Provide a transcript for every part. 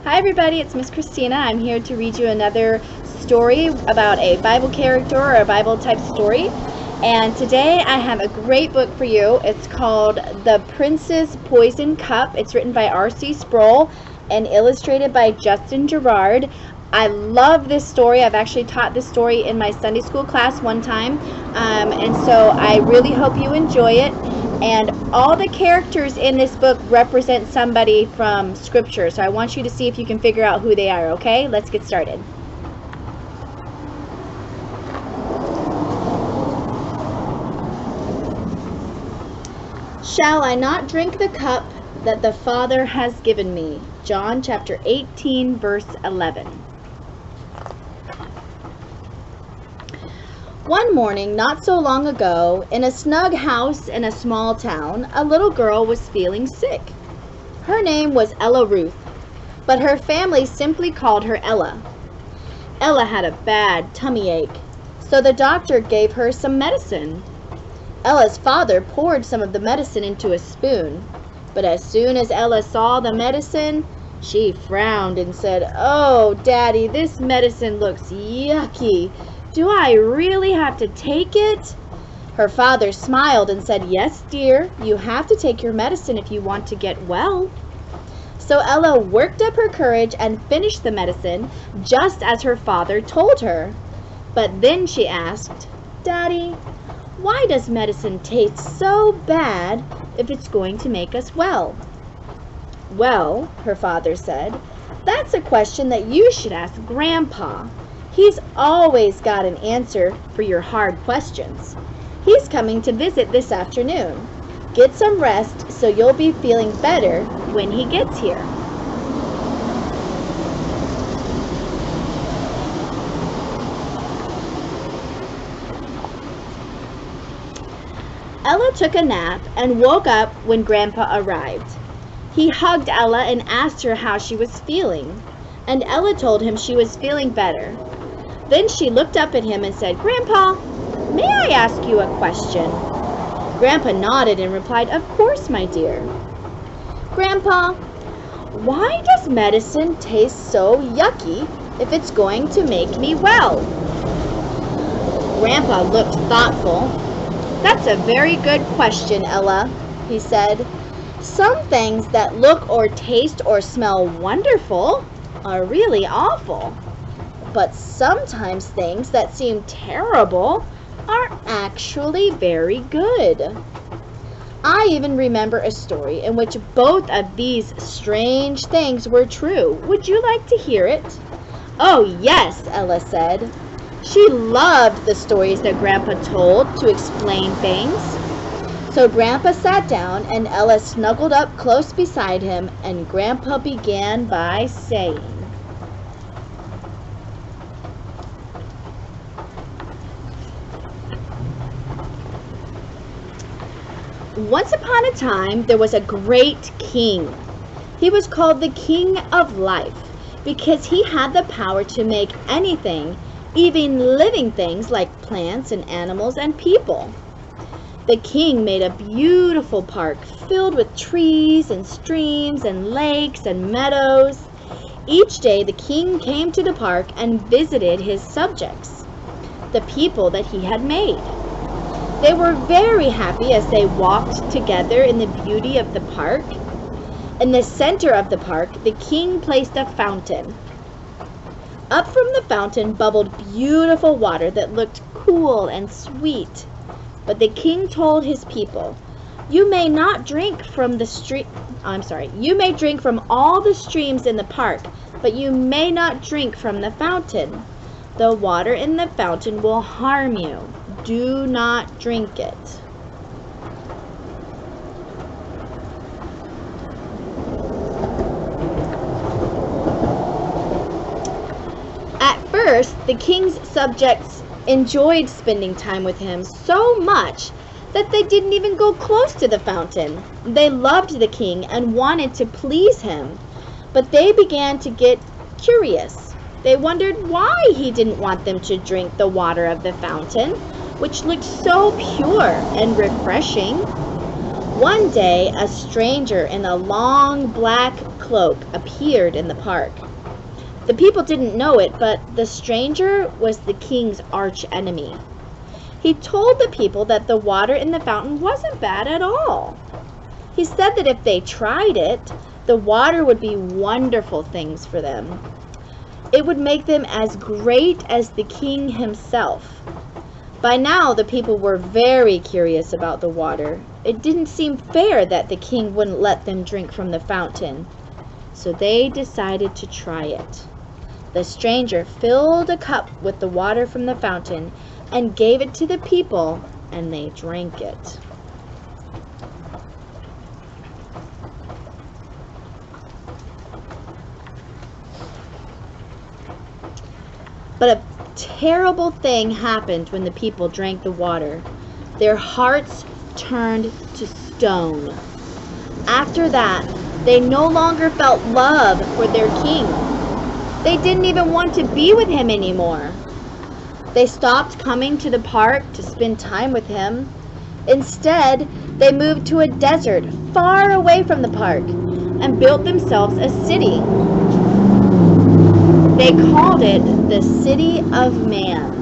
Hi everybody, it's Miss Kristina. I'm here to read you another story about a Bible character or a Bible type story. And today I have a great book for you. It's called The Prince's Poison Cup. It's written by R.C. Sproul and illustrated by Justin Gerard. I love this story. I've actually taught this story in my Sunday school class one time. And so I really hope you enjoy it. And all the characters in this book represent somebody from Scripture. So I want you to see if you can figure out who they are, okay? Let's get started. Shall I not drink the cup that the Father has given me? John chapter 18, verse 11. One morning, not so long ago, in a snug house in a small town, a little girl was feeling sick. Her name was Ella Ruth, but her family simply called her Ella. Ella had a bad tummy ache, so the doctor gave her some medicine. Ella's father poured some of the medicine into a spoon, but as soon as Ella saw the medicine, she frowned and said, "Oh, Daddy, this medicine looks yucky. Do I really have to take it?" Her father smiled and said, "Yes, dear, you have to take your medicine if you want to get well." So Ella worked up her courage and finished the medicine just as her father told her. But then she asked, "Daddy, why does medicine taste so bad if it's going to make us well?" "Well," her father said, "that's a question that you should ask Grandpa. He's always got an answer for your hard questions. He's coming to visit this afternoon. Get some rest so you'll be feeling better when he gets here." Ella took a nap and woke up when Grandpa arrived. He hugged Ella and asked her how she was feeling, and Ella told him she was feeling better. Then she looked up at him and said, "Grandpa, may I ask you a question?" Grandpa nodded and replied, "Of course, my dear." "Grandpa, why does medicine taste so yucky if it's going to make me well?" Grandpa looked thoughtful. "That's a very good question, Ella," he said. "Some things that look or taste or smell wonderful are really awful. But sometimes things that seem terrible are actually very good. I even remember a story in which both of these strange things were true. Would you like to hear it?" "Oh, yes," Ella said. She loved the stories that Grandpa told to explain things. So Grandpa sat down and Ella snuggled up close beside him, and Grandpa began by saying, "Once upon a time, there was a great king. He was called the King of Life because he had the power to make anything, even living things like plants and animals and people. The king made a beautiful park filled with trees and streams and lakes and meadows. Each day, the king came to the park and visited his subjects, the people that he had made. They were very happy as they walked together in the beauty of the park. In the center of the park, the king placed a fountain. Up from the fountain bubbled beautiful water that looked cool and sweet. But the king told his people, You may drink from all the streams in the park, but you may not drink from the fountain. The water in the fountain will harm you. Do not drink it." At first, the king's subjects enjoyed spending time with him so much that they didn't even go close to the fountain. They loved the king and wanted to please him, but they began to get curious. They wondered why he didn't want them to drink the water of the fountain, which looked so pure and refreshing. One day, a stranger in a long black cloak appeared in the park. The people didn't know it, but the stranger was the king's arch enemy. He told the people that the water in the fountain wasn't bad at all. He said that if they tried it, the water would be wonderful things for them. It would make them as great as the king himself. By now, the people were very curious about the water. It didn't seem fair that the king wouldn't let them drink from the fountain, so they decided to try it. The stranger filled a cup with the water from the fountain and gave it to the people, and they drank it. But a terrible thing happened when the people drank the water. Their hearts turned to stone. After that, they no longer felt love for their king. They didn't even want to be with him anymore. They stopped coming to the park to spend time with him. Instead, they moved to a desert far away from the park and built themselves a city. They called it the City of Man.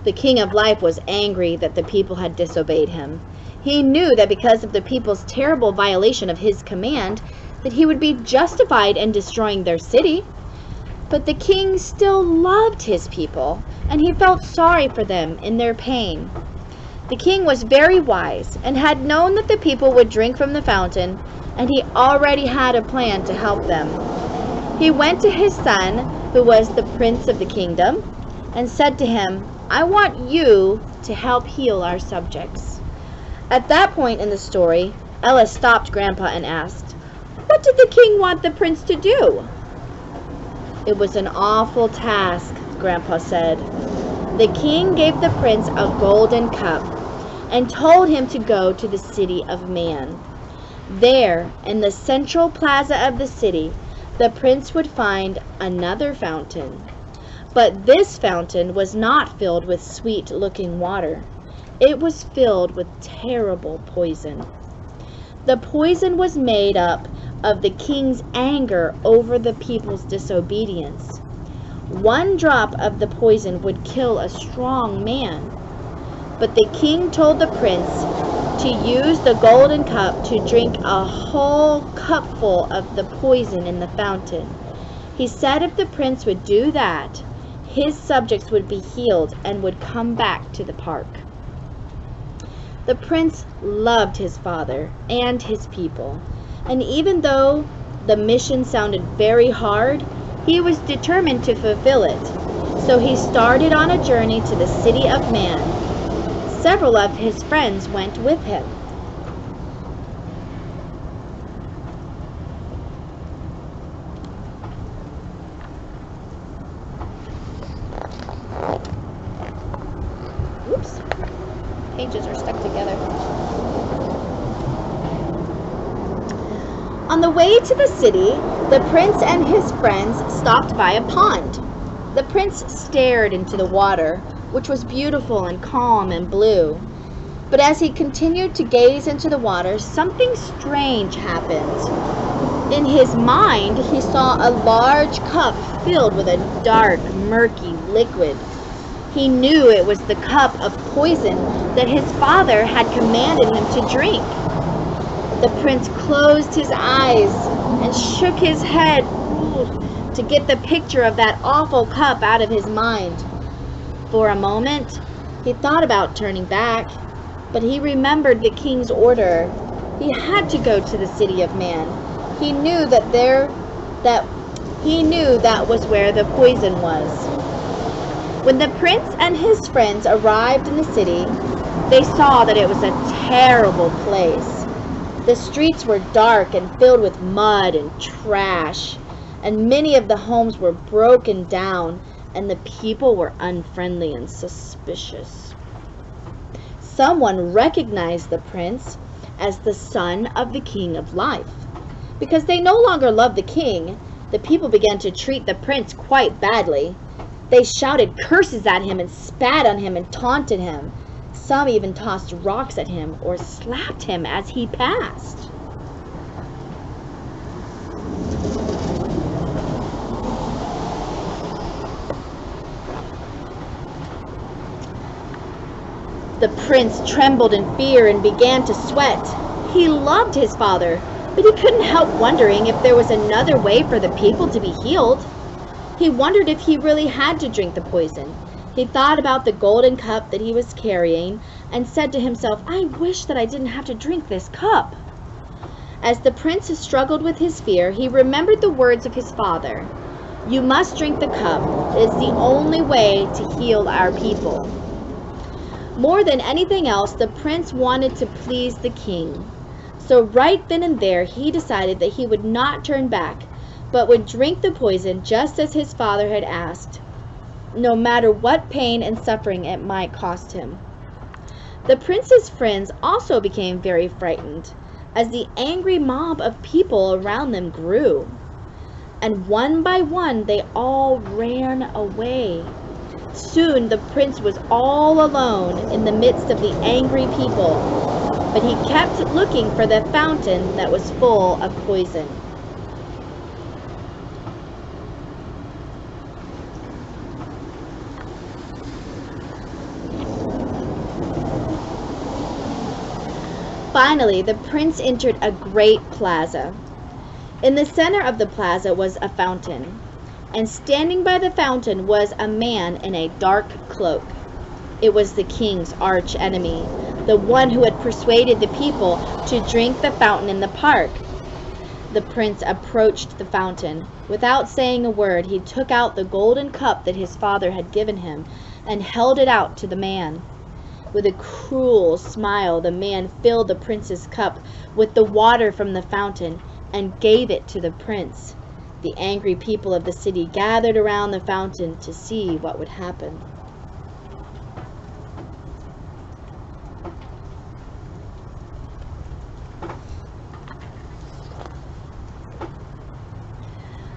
The King of Life was angry that the people had disobeyed him. He knew that because of the people's terrible violation of his command, that he would be justified in destroying their city. But the king still loved his people, and he felt sorry for them in their pain. The king was very wise and had known that the people would drink from the fountain, and he already had a plan to help them. He went to his son, who was the prince of the kingdom, and said to him, "I want you to help heal our subjects." At that point in the story, Ella stopped Grandpa and asked, "What did the king want the prince to do?" "It was an awful task," Grandpa said. The king gave the prince a golden cup and told him to go to the City of Man. There, in the central plaza of the city, the prince would find another fountain. But this fountain was not filled with sweet-looking water. It was filled with terrible poison. The poison was made up of the king's anger over the people's disobedience. One drop of the poison would kill a strong man. But the king told the prince to use the golden cup to drink a whole cupful of the poison in the fountain. He said if the prince would do that, his subjects would be healed and would come back to the park. The prince loved his father and his people, and even though the mission sounded very hard, he was determined to fulfill it. So he started on a journey to the City of Man. Several of his friends went with him. Oops, pages are stuck together. On the way to the city, the prince and his friends stopped by a pond. The prince stared into the water, which was beautiful and calm and blue. But as he continued to gaze into the water, something strange happened. In his mind, he saw a large cup filled with a dark, murky liquid. He knew it was the cup of poison that his father had commanded him to drink. The prince closed his eyes and shook his head to get the picture of that awful cup out of his mind. For a moment, he thought about turning back, but he remembered the king's order. He had to go to the City of Man. He knew that was where the poison was. When the prince and his friends arrived in the city, they saw that it was a terrible place. The streets were dark and filled with mud and trash, and many of the homes were broken down, and the people were unfriendly and suspicious. Someone recognized the prince as the son of the King of Life. Because they no longer loved the king, the people began to treat the prince quite badly. They shouted curses at him and spat on him and taunted him. Some even tossed rocks at him or slapped him as he passed. The prince trembled in fear and began to sweat. He loved his father, but he couldn't help wondering if there was another way for the people to be healed. He wondered if he really had to drink the poison. He thought about the golden cup that he was carrying and said to himself, "I wish that I didn't have to drink this cup." As the prince struggled with his fear, he remembered the words of his father. "You must drink the cup. It's the only way to heal our people." More than anything else, the prince wanted to please the king. So right then and there, he decided that he would not turn back, but would drink the poison just as his father had asked, no matter what pain and suffering it might cost him. The prince's friends also became very frightened, as the angry mob of people around them grew. And one by one, they all ran away. Soon the prince was all alone in the midst of the angry people, but he kept looking for the fountain that was full of poison. Finally, the prince entered a great plaza. In the center of the plaza was a fountain, and standing by the fountain was a man in a dark cloak. It was the king's arch enemy, the one who had persuaded the people to drink the fountain in the park. The prince approached the fountain. Without saying a word, he took out the golden cup that his father had given him and held it out to the man. With a cruel smile, the man filled the prince's cup with the water from the fountain and gave it to the prince. The angry people of the city gathered around the fountain to see what would happen.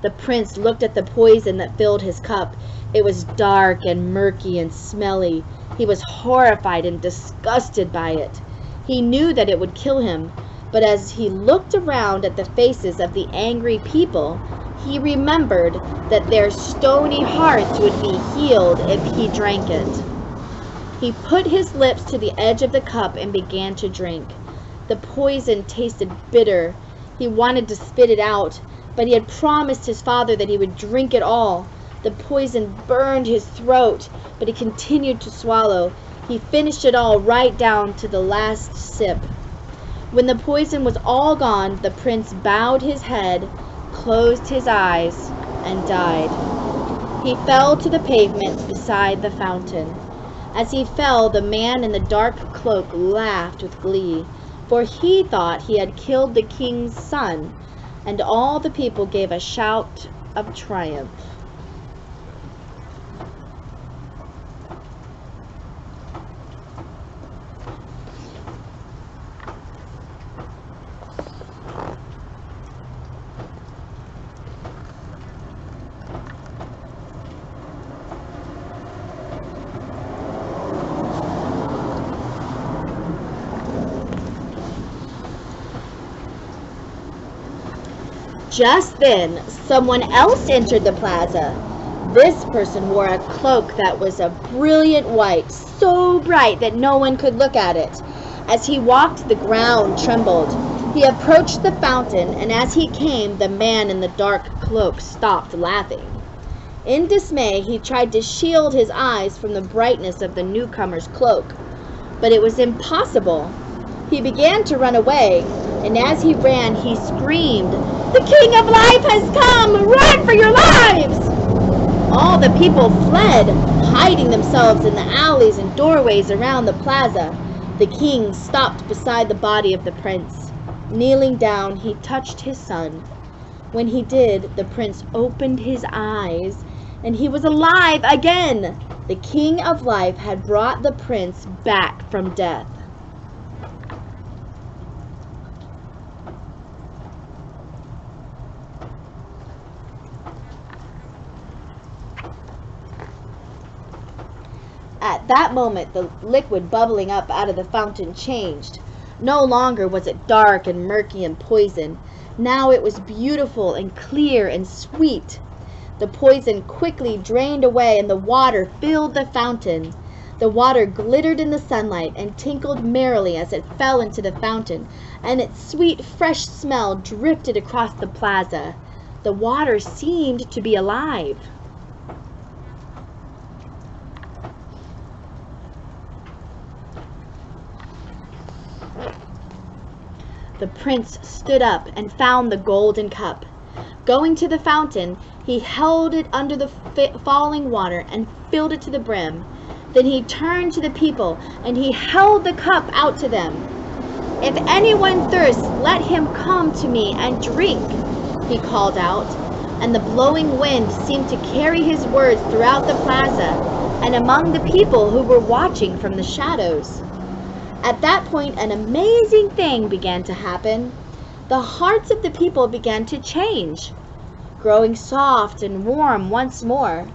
The prince looked at the poison that filled his cup. It was dark and murky and smelly. He was horrified and disgusted by it. He knew that it would kill him, but as he looked around at the faces of the angry people, he remembered that their stony hearts would be healed if he drank it. He put his lips to the edge of the cup and began to drink. The poison tasted bitter. He wanted to spit it out, but he had promised his father that he would drink it all. The poison burned his throat, but he continued to swallow. He finished it all right down to the last sip. When the poison was all gone, the prince bowed his head, closed his eyes, and died. He fell to the pavement beside the fountain. As he fell, the man in the dark cloak laughed with glee, for he thought he had killed the king's son, and all the people gave a shout of triumph. Just then, someone else entered the plaza. This person wore a cloak that was a brilliant white, so bright that no one could look at it. As he walked, the ground trembled. He approached the fountain, and as he came, the man in the dark cloak stopped laughing. In dismay, he tried to shield his eyes from the brightness of the newcomer's cloak, but it was impossible. He began to run away, and as he ran, he screamed, "The King of Life has come! Run for your lives!" All the people fled, hiding themselves in the alleys and doorways around the plaza. The king stopped beside the body of the prince. Kneeling down, he touched his son. When he did, the prince opened his eyes, and he was alive again. The King of Life had brought the prince back from death. At that moment, the liquid bubbling up out of the fountain changed. No longer was it dark and murky and poison. Now it was beautiful and clear and sweet. The poison quickly drained away and the water filled the fountain. The water glittered in the sunlight and tinkled merrily as it fell into the fountain, and its sweet, fresh smell drifted across the plaza. The water seemed to be alive. The prince stood up and found the golden cup. Going to the fountain, he held it under the falling water and filled it to the brim. Then he turned to the people and he held the cup out to them. "If anyone thirsts, let him come to me and drink," he called out. And the blowing wind seemed to carry his words throughout the plaza and among the people who were watching from the shadows. At that point, an amazing thing began to happen. The hearts of the people began to change, growing soft and warm once more.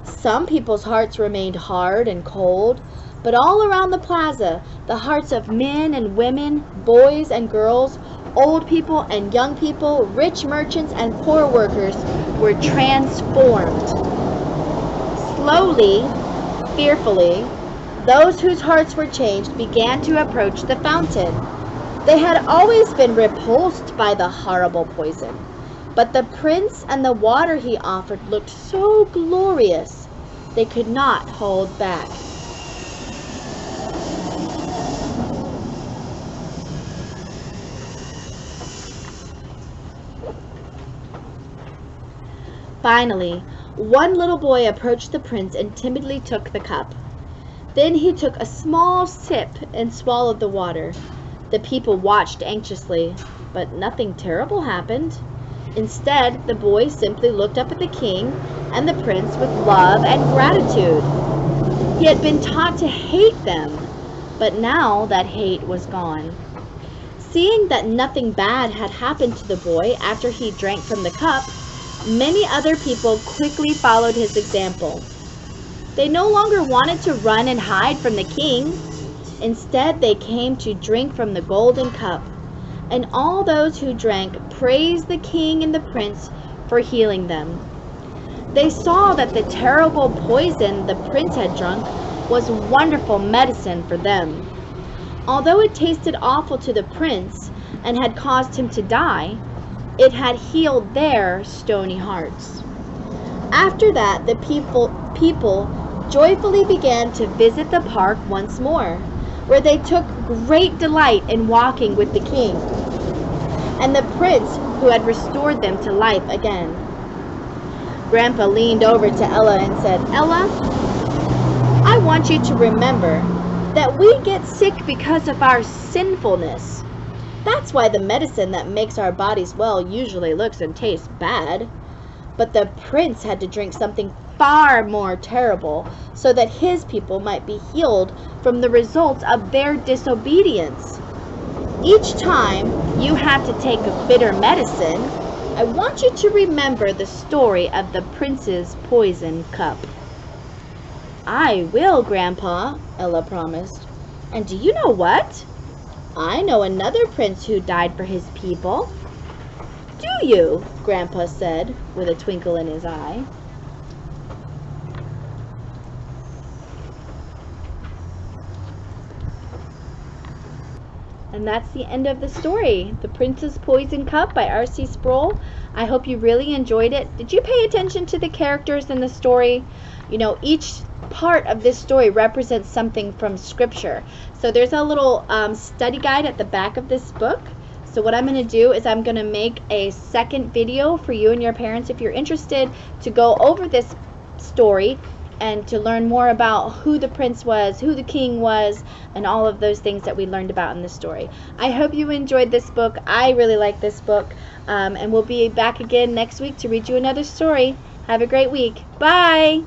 Some people's hearts remained hard and cold, but all around the plaza, the hearts of men and women, boys and girls, old people and young people, rich merchants and poor workers were transformed. Slowly, fearfully, those whose hearts were changed began to approach the fountain. They had always been repulsed by the horrible poison, but the prince and the water he offered looked so glorious, they could not hold back. Finally, one little boy approached the prince and timidly took the cup. Then he took a small sip and swallowed the water. The people watched anxiously, but nothing terrible happened. Instead, the boy simply looked up at the king and the prince with love and gratitude. He had been taught to hate them, but now that hate was gone. Seeing that nothing bad had happened to the boy after he drank from the cup, many other people quickly followed his example. They no longer wanted to run and hide from the king. Instead, they came to drink from the golden cup. And all those who drank praised the king and the prince for healing them. They saw that the terrible poison the prince had drunk was wonderful medicine for them. Although it tasted awful to the prince and had caused him to die, it had healed their stony hearts. After that, the people joyfully began to visit the park once more, where they took great delight in walking with the king and the prince who had restored them to life again. Grandpa leaned over to Ella and said, "Ella, I want you to remember that we get sick because of our sinfulness. That's why the medicine that makes our bodies well usually looks and tastes bad. But the prince had to drink something far more terrible so that his people might be healed from the results of their disobedience. Each time you have to take a bitter medicine, I want you to remember the story of the prince's poison cup." "I will, Grandpa," Ella promised. "And do you know what? I know another prince who died for his people." "Do you?" Grandpa said with a twinkle in his eye. And that's the end of the story, The Prince's Poison Cup by R.C. Sproul. I hope you really enjoyed it. Did you pay attention to the characters in the story? You know, each part of this story represents something from Scripture. So there's a little study guide at the back of this book. So what I'm going to do is I'm going to make a second video for you and your parents if you're interested to go over this story and to learn more about who the prince was, who the king was, and all of those things that we learned about in the story. I hope you enjoyed this book. I really like this book. And we'll be back again next week to read you another story. Have a great week. Bye!